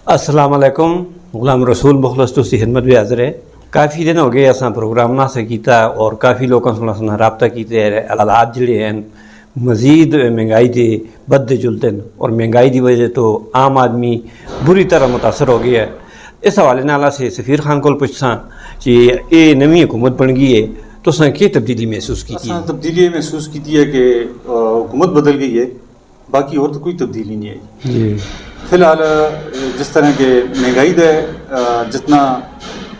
السلام علیکم. غلام رسول مخلص تو سی خدمت بھی حاضر ہے. کافی دن ہو گئے اساں پروگرام نہ کیتا اور کافی لوگوں سے رابطہ کیتے ہیں. حالات جڑے ہیں مزید مہنگائی دے بدتے چلتے ہیں اور مہنگائی دی وجہ تو عام آدمی بری طرح متاثر ہو گیا ہے. اس حوالے نال سے سفیر خان کو پوچھساں کہ یہ نویں حکومت بن گئی ہے تو اساں کی تبدیلی محسوس کی؟ تبدیلی محسوس کی ہے کہ حکومت بدل گئی ہے، باقی اور تو کوئی تبدیلی نہیں آئی. جی فی الحال جس طرح کہ مہنگائی دے جتنا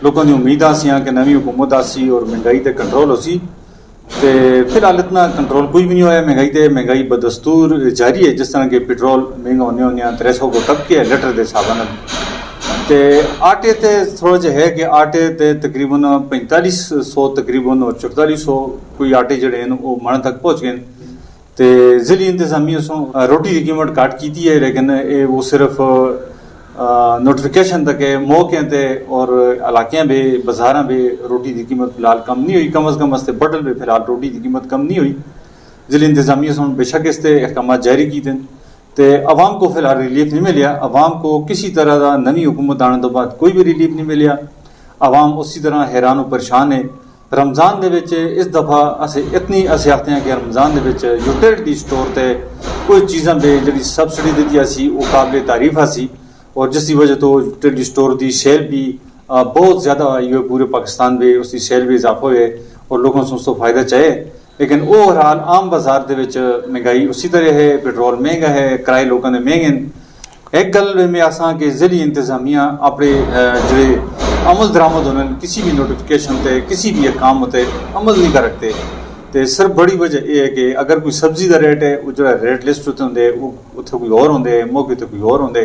لوگوں کی امید آسی کہ نویں حکومت آسی اور مہنگائی تے کنٹرول ہو سی، تو فی الحال اتنا کنٹرول کوئی بھی نہیں ہوا. مہنگائی بدستور جاری ہے. جس طرح کہ پیٹرول مہنگا ہونے 300 کو ٹپ کے لیٹر کے حساب تے آٹے تے تھوڑا جہا ہے کہ آٹے تے تقریباً 4500 تقریباً اور 4400 کوئی آٹے جڑے ہیں وہ من تک پہنچ گئے. تے ضلعی انتظامیہ سوں روٹی کی قیمت کاٹ کیتی ہے، لیکن وہ صرف نوٹیفیکیشن تک ہے. موقع تے اور علاقے بھی بازاراں بھی روٹی کی قیمت فی الحال کم نہیں ہوئی. کم از کم اس بٹل بھی فی الحال روٹی کی قیمت کم نہیں ہوئی. ضلعی انتظامیہ سوں بے شک اس تے احکامات جاری کیتے ہیں. تو عوام کو فی الحال ریلیف نہیں ملیا. عوام کو کسی طرح کا نویں حکومت آنے تو بعد کوئی بھی ریلیف نہیں ملیا. عوام اسی طرح حیران و پریشان ہے. رمضان دے وچ اس دفعہ اسے اتنی آختے ہیں کہ رمضان دے وچ یوٹیلٹی سٹور تے کوئی چیزاں بے جڑی سبسڈی دیتی سی وہ قابل تعریف سی، اور جس کی وجہ تو یوٹیلٹی سٹور دی سیل بھی بہت زیادہ آئی ہوئی. پورے پاکستان میں اس کی سیل بھی اضافہ ہوئے اور لوگوں سے اس کو فائدہ چاہے. لیکن اوورال عام بازار دے وچ مہنگائی اسی طرح ہے. پیٹرول مہنگا ہے، کرائے لوگوں نے مہنگے ہیں. ایک گل میں آساں کہ ضلعی انتظامیہ اپنے جڑے عمل درآمد ہونے کسی بھی نوٹیفیکیشن تے کسی بھی کام تے عمل نہیں کر رکھتے. تو صرف بڑی وجہ یہ ہے کہ اگر کوئی سبزی کا ریٹ ہے وہ جو ریٹ لسٹ ہوتے ہوں وہ اتنے کوئی اور ہوندے، موقع تے کوئی اور ہوندے.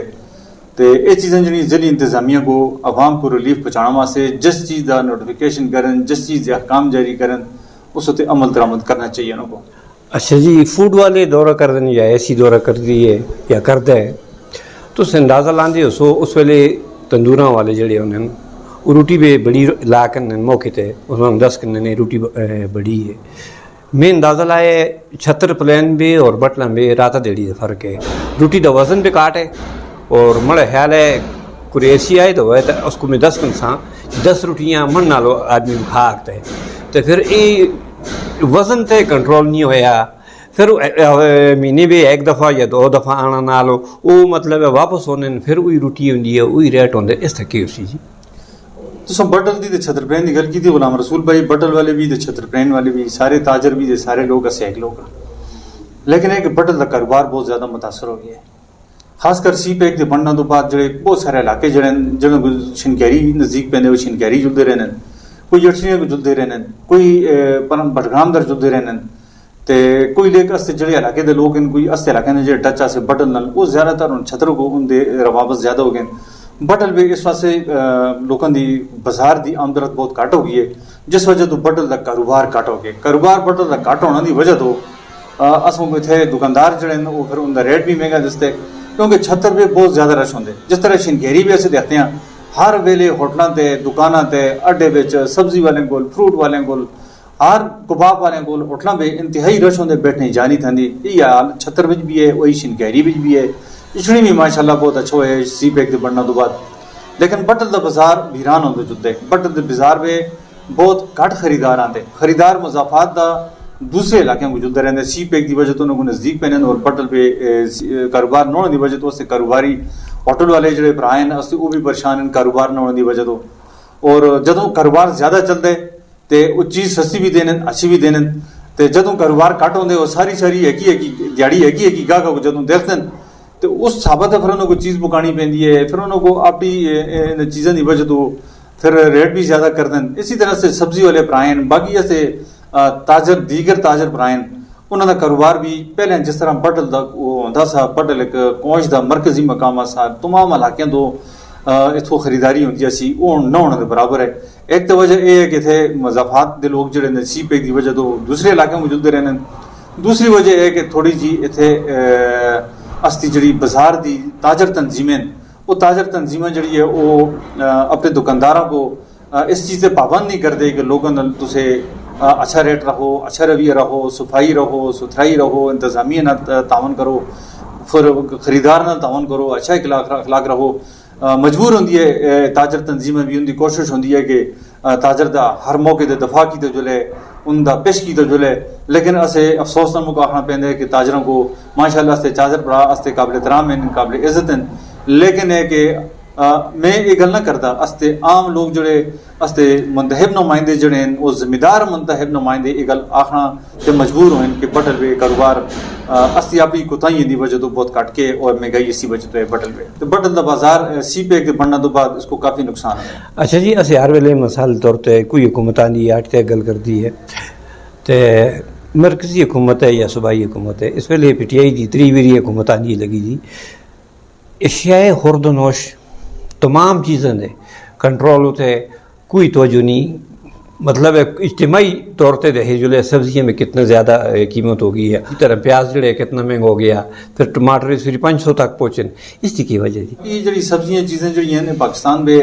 تو یہ چیزیں جڑی ضلعی انتظامیہ کو عوام کو ریلیف پہنچانا واسطے جس چیز کا نوٹیفیکیشن کرن، جس چیز کے احکام جاری کرن اس تے عمل درآمد کرنا چاہیے ان کو. اچھا جی، فوڈ والے دورہ کر دیں یا ایسی دورہ کر دیے یا کرتا ہے تو اندازہ لاندے ہو سو اس ویلے تندوراں والے جڑے ہونے وہ روٹی بھی بڑی لا کر موقع تے اس میں 10 کرنے روٹی بڑی ہے. میں اندازہ لائے 76 پلین بھی اور بٹلہ بھی رات دیڑی کا فرق ہے. روٹی کا وزن بھی کاٹ ہے اور مڑا خیال ہے کوئی ایسی آئے تو اس کو میں 10 کنساں 10 روٹیاں من نالو آدمی کھا آتا ہے. تو پھر یہ وزن تے کنٹرول نہیں ہویا. پھر مہینے بھی ایک دفعہ یا 2 دفعہ آنا نالو وہ مطلب واپس ہونے پھر وہی روٹی ہوندی ہے وہی ریٹ ہوندے. اس تک کی اسی جی تو بٹل دی 76 پلین کی گل کی تھی غلام رسول بھائی. بٹل والے بھی 76 پلین والے بھی سارے تاجر بھی سارے لوگ ایک لوگ. لیکن ایک بٹل کا کاروبار بہت زیادہ متاثر ہو گیا ہے. خاص کر سی پیک کے بننے تو بعد جڑے بہت سارے علاقے جڑے شنکیری نزدیک پہ وہ شنکیری جلتے رہنے، کوئی یٹسیاں کو جلتے رہنے، کوئی بٹگرام در جلتے رہنے. تو کوئی لیک استے جڑے علاقے دے لوگ ہیں کوئی استے علاقے نے جڑے ٹچ آسے بٹل نال وہ زیادہ تر ان چھتروں کو ان دے روابط زیادہ ہو گئے. بٹل بھی اس واسطے لوگوں دی بازار دی آمدرت بہت گھٹ ہو گئی ہے جس وجہ تو بٹل کا کاروبار گھٹ ہو گیا. کاروبار بٹل کا گھٹ ہونے کی وجہ تو اصل میں اتنے دکاندار جڑے ہیں وہ پھر ان کا ریٹ بھی مہنگا دستے کیونکہ چھتر بھی بہت زیادہ رش ہوندے. جس طرح شنکیری بھی ایسے دیکھتے ہیں ہر ویلے ہوٹلاں تے دکاناں تے اڈے وچ سبزی والے کول فروٹ والے کول ہر کباب والے کول ہوٹلاں پہ انتہائی رش ہوندے بیٹھنے جانی تھندی. یہ حال چھتر وچ بھی ہے وہی شنکیری وچ بھی ہے. اچھڑی بھی ماشاءاللہ بہت اچھا ہے سی پیک کے بننے تو بعد. لیکن بٹل دا بازار ویران ہوندے جدے. بٹل دے بازار میں بہت گھٹ خریدار آتے. خریدار مضافات دا دوسرے علاقوں کو جلتے رہتے. سی پیک کی وجہ تو انہوں کو نزدیک پہ اور بٹل پہ کاروبار نہ ہونے کی وجہ تو اس سے کاروباری ہوٹل والے جڑے برائے ہیں اس سے وہ بھی پریشان ہیں کاروبار نہ ہونے کی وجہ تو. اور جدوں کاروبار زیادہ چلتے تو وہ چیز سستی بھی دینے اچھی بھی دینے. تو جدوں کاروبار گھٹ ہوندے وہ ساری ایک ہی دیہڑی ایک ہی گاہک کو جدوں دیکھتے ہیں تو اس ثابت ہے پھر انہوں کو چیز پکانی پہنتی ہے. پھر انہوں کو اپنی چیزیں کی وجہ تو پھر ریٹ بھی زیادہ کر دیں. اسی طرح سے سبزی والے برائے ہیں باقی ایسے تاجر دیگر تاجر برائے انہوں کا کاروبار بھی پہلے جس طرح بٹل دا وہ ہوتا سا. بٹل ایک پہنچ دا مرکزی مقام سا تمام علاقوں تو اتوں خریداری ہوتی سی وہ نہ ہونے کے برابر ہے. ایک تو وجہ یہ ہے کہ اتنے مضافات کے لوگ جڑے نے سی پیک کی وجہ تو دوسرے علاقوں میں جلتے رہنے. دوسری وجہ یہ ہے کہ تھوڑی جی اتنے استی جڑی بازار دی تاجر تنظیمیں وہ تاجر تنظیمیں جڑی ہے وہ اپنے دکانداروں کو اس چیز سے پابند نہیں کرتے کہ لوگوں نے تسے اچھا ریٹ رکھو، اچھا رویہ رکھو، صفائی رکھو، ستھرائی رکھو، انتظامیہ نہ تعاون کرو. پھر خریدار نال تعاون کرو، اچھا اخلاق رہو. مجبور ہوندی ہے تاجر تنظیمیں بھی، ان کی کوشش ہوندی ہے کہ تاجر دا ہر موقع دے دفاع کیتا جلے، ان دا پیش کیتا جلے. لیکن اسے افسوس نال مکو آخنا پیندا ہے کہ تاجروں کو ماشاءاللہ استے چادر بڑا استے قابل احترام ہیں، قابل عزت ہیں، لیکن ہے کہ میں یہ گل نہ کرتا استے عام لوگ جڑے استے منتخب نمائندے جڑے ہیں وہ ذمہ دار منتخب نمائندے یہ گل آخنا تے مجبور ہوئے کہ بٹل وے کاروبار استی اپنی کوتاہیاں دی وجہ تو بہت کٹ کے اور مہنگائی اسی وجہ تو ہے بٹل وے تو بٹل دا بازار سی پے کے بننے تو بعد اس کو کافی نقصان ہے. اچھا جی، اسے ہر ویلے مثال طور تے کوئی حکومتان دی آٹھ تے گل کرتی ہے تے مرکزی حکومت ہے یا صوبائی حکومت ہے، اس ویلے پی ٹی آئی دی تریویری حکومتان دی لگی جی اشیاء خورد و نوش تمام چیزیں دے کنٹرول ہوتے کوئی توجہ نہیں. مطلب اجتماعی طور پہ دیکھے جو سبزیوں میں کتنا زیادہ قیمت ہو گئی ہے، اسی طرح پیاز جڑے کتنا مہنگا ہو گیا، پھر ٹماٹر اس 500 تک پہنچے. اس کی وجہ جی یہ جڑی سبزیاں چیزیں جڑی ہیں پاکستان میں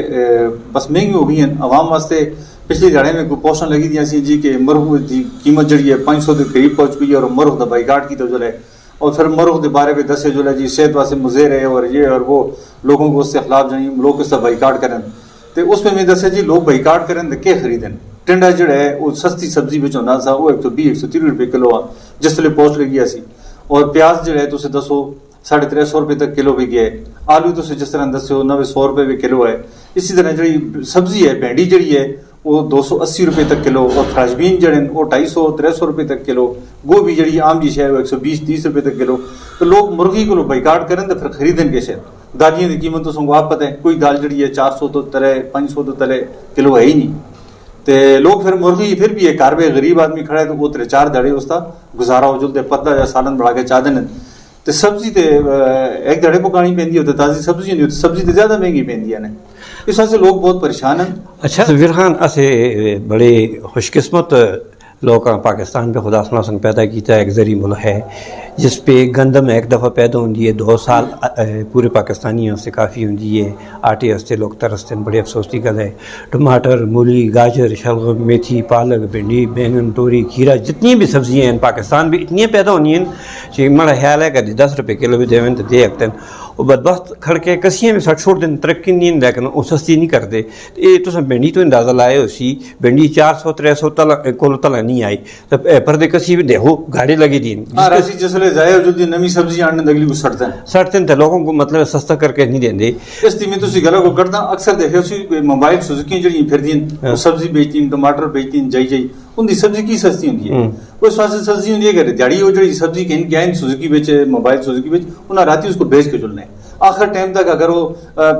بس مہنگی ہو گئی ہیں عوام واسطے. پچھلے دہاڑے میں کوئی پوسٹاں لگی دیا سی جی کہ مرغ کی قیمت جڑی ہے 500 کے قریب پہنچ گئی ہے اور مرغ کا بائیکاٹ کی تو جو ہے، اور پھر مرغ کے بارے میں دسے جو ہے جی صحت واسطے مضر ہے اور یہ اور وہ لوگوں کو اس کے خلاف جائیں لوگ اس کا بائیکاٹ کریں. تو اس میں دسے جی لوگ بائیکاٹ کریں تو کیا خریدیں. ٹنڈا جڑا ہے وہ سستی سبزی بچ ہونا سا وہ 120-130 روپے کلو آ جس طرح پوسٹ لگی سی. اور پیاز جڑا ہے تو دسو 350 روپے تک کلو بھی گیا ہے. آلو تو جس طرح دسو 900 روپے بھی کلو ہے. اسی طرح جڑی سبزی ہے بھنڈی جڑی ہے وہ 280 روپے تک کلو، اور فراشبین جڑے ہیں وہ 250-300 روپے تک کلو. گوبھی جڑی عام جی ہے وہ 120-30 روپے تک کلو. تو لوگ مرغی کو بائیکاٹ کریں تو پھر خریدیں کیسے. دالیاں کی قیمت تو سنگو آپ پتہ ہے کوئی دال جڑی ہے 400 تو تلے 500 تو تلے کلو ہے ہی نہیں. تو لوگ پھر مرغی پھر بھی ایک گھر میں غریب آدمی کھڑا ہے تو وہ 3-4 دہاڑے اس کا گزارا ہو جلتے پتلا یا سالن بڑھا کے چاہ دیں. تو سبزی تو ایک دہڑے پکانی پہنتی ہوتی تازی سبزی نہیں ہوتی، سبزی تو زیادہ مہنگی پہنتی ہے. اس واسطے لوگ بہت پریشان ہیں. اچھا سفیر خان، اسے بڑے خوش قسمت لوگ پاکستان پہ خدا سن پیدا کیتا ہے، ایک زرعی ملک ہے جس پہ گندم ایک دفعہ پیدا ہوتی ہے 2 سال پورے پاکستانیوں سے کافی ہوتی ہے. آٹے ہستے لوگ ترستے ہیں، بڑے افسوس کی گل ہے. ٹماٹر، مولی، گاجر، شلغم، میتھی، پالک، بھنڈی، بینگن، توری، کھیرا، جتنی بھی سبزیاں ہیں پاکستان بھی اتنی پیدا ہونی ہیں کہ میرا خیال ہے کہ 10 روپے کلو بھی دیں تو دے ہکتے ہیں. وہ بدبخت کھڑ کے کسیاں میں سٹ چھوڑ دیں، ترقی نہیں لیکن وہ سستی نہیں کرتے. یہ تو بھنڈی تو اندازہ لائے ہو سی بھنڈی 400-300 کلو تلا نہیں آئی تو پردے کسی بھی دیکھو گاڑی لگی دین جس لئے ضائع ہو جلدی نمی سبزی آنے دگلی کو سٹتے ہیں تو لوگوں کو مطلب سستا کر کے نہیں دیں دے. اس تی میں تو سی گلہ کو کرتا اکثر دیکھے سی موبائل سوزکی جڑی پھر دین سبزی بیچتی ہیں، ٹماٹر بیچتی ہیں، جائی ان دی سبزی کی سستی ہوتی ہے. وہ اس واسطے سبزی ہوتی ہے کہ دیہڑی وہ جڑی سبزی کہیں کیا ہے سوزکی بیچے موبائل سوزکی بیچ انہیں راتی اس کو بیچ کے چلنے آخر ٹائم تک اگر وہ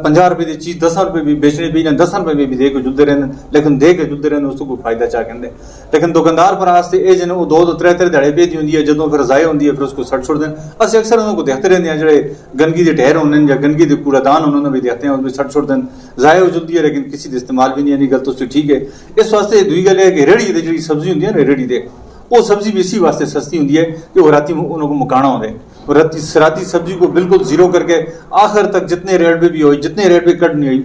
50 روپے دی چیز 10 روپے بھی بیچنے بھی نہ 10 روپے بھی دے کے جلتے رہنے لیکن دے کے جلتے رہنے اس کو کوئی فائدہ چاہ کہندے. لیکن دکاندار پر آستے اے جن وہ 2-3 دہڑے پہ دی ہوندی ہے جدوں پھر ضائع ہوندی ہے پھر اس کو سٹ چھوڑ دیں. اسے اکثر انہوں کو دیکھتے رہتے ہیں جڑے گندگی دے ٹھہر ہونے یا گندگی دے کوڑا دان انہوں نے بھی دیکھتے ہیں اس میں سٹ چھوڑ دیں ضائع ہو جلدی ہے لیکن کسی دے استعمال بھی نہیں ہے. نہیں گل تو ٹھیک ہے. اس واسطے دوئی گل ہے کہ ریڑھی دے جڑی سبزی ہوندی ہے نا ریڑھی دے وہ سبزی بھی اسی واسطے سستی ہوندی ہے کہ وہ راتی انہوں کو مکانا ہوندے راتی سبزی کو بالکل زیرو کر کے آخر تک جتنے ریٹ پہ بھی ہوئی جتنے ریٹ پہ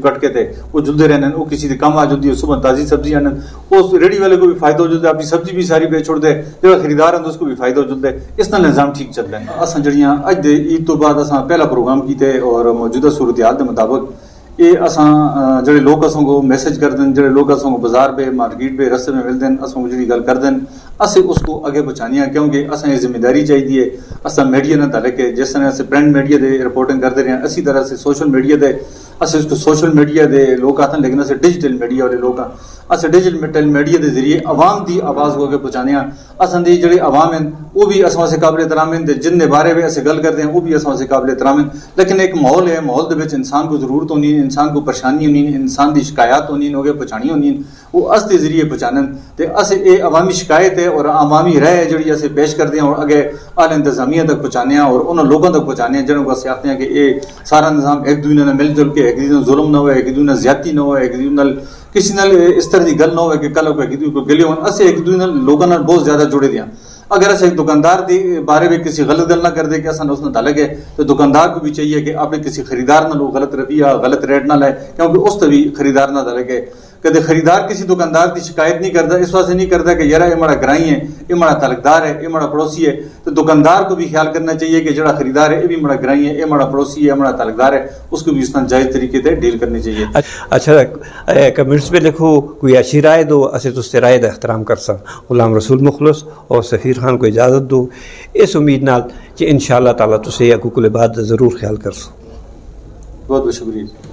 کٹ کے تھے وہ جلدے رہنے وہ کسی دے کم آ جلدی ہے. صبح تازی سبزی آنے اس ریڑھی والے کو بھی فائدہ ہو جلتا ہے، اپنی سبزی بھی ساری بیچ چھوڑ دے جو خریدار ہیں اس کو بھی فائدہ ہو جلتا ہے. اس طرح نظام ٹھیک چل رہا ہے. اساں جڑیاں اج دے عید تو بعد اساں پہلا پروگرام کیتے اور موجودہ صورتحال دے مطابق یہ اساں جڑے لوگ اساں کو میسج کر دیں جڑے لوگ اساں کو بازار پہ مارکیٹ پہ رستے میں مل دیں اساں کو جڑی گل کر دیں اسے اس کو آگے پہنچانی ہے کیونکہ اساں یہ ذمہ داری چاہیے. اساں میڈیا نہ تعلق ہے جس طرح سے پرنٹ میڈیا دے رپورٹنگ کرتے رہے ہیں اسی طرح سے سوشل میڈیا دے اسے اس کو سوشل میڈیا دے لوگ آتے ہیں لیکن اسے ڈیجیٹل میڈیا والے لوگ اسے ڈیجیٹل میڈیا دے ذریعے عوام دی آواز کو آگے پہنچانے ہیں. اساں دی جڑے عوام ہیں وہ بھی اساں سے قابل احترام ہیں جن دے بارے میں اسے گل کرتے ہیں وہ بھی اساں سے قابل احترام ہیں. لیکن ایک ماحول ہے ماحول دے وچ انسان کو ضرورت ہونی ہے انسان کو پریشانی ہونی ہے انسان دی شکایات ہونی ہیں پہنچانی ہونی ہیں وہ اس دے ذریعے پہنچانن تے اسے اے عوامی شکایت ہے اور عوامی رائے ہے جڑی اسے پیش کر دیں اور اگے اعلی انتظامیہ تک پہنچانے ہیں اور ان لوگوں تک پہنچانے ہیں جنہوں کو اسے آتے ہیں کہ اے سارا نظام ایک دوسرے نال مل جل کے ایک دوسرے ظلم نہ ہوئے ایک دوسرے نال زیادتی نہ ہوئے ایک دوسرے نال کسی نال اس طرح دی گل نہ ہوئے کہ کل کو ایک دوسرے کو گلے ہون اسے ایک دوسرے نال لوگوں نال بہت زیادہ جڑے دیاں. اگر اسے ایک دکاندار دی بارے میں کسی غلط گل نہ کر دے کہ اساں اس نال تعلق ہے تو دکاندار کو بھی چاہیے کہ اپنے کسی خریدار نال غلط رویہ غلط ریٹ نہ لائے کیونکہ اس تے بھی خریدار نال تعلق ہے. کدے خریدار کسی دکاندار کی شکایت نہیں کرتا، اس واسطے نہیں کرتا کہ یار یہ ہمارا گرائی ہے، یہ ہمارا تعلقدار ہے، یہ ہمارا پڑوسی ہے. تو دکاندار کو بھی خیال کرنا چاہیے کہ جڑا خریدار ہے یہ بھی ہمارا گرائی ہے، یہ ہمارا پڑوسی ہے، ہمارا تعلقدار ہے، اس کو بھی اس طرح جائز طریقے سے ڈیل کرنی چاہیے. اچھا کمنٹس پہ لکھو کوئی اچھی رائے دو، اسے تو اس سے رائے دا احترام کر سن. غلام رسول مخلص اور سفیر خان کو اجازت دو اس امید نال کہ انشاءاللہ تعالیٰ تسے حقوق العباد ضرور خیال کر سو. بہت بہت شکریہ.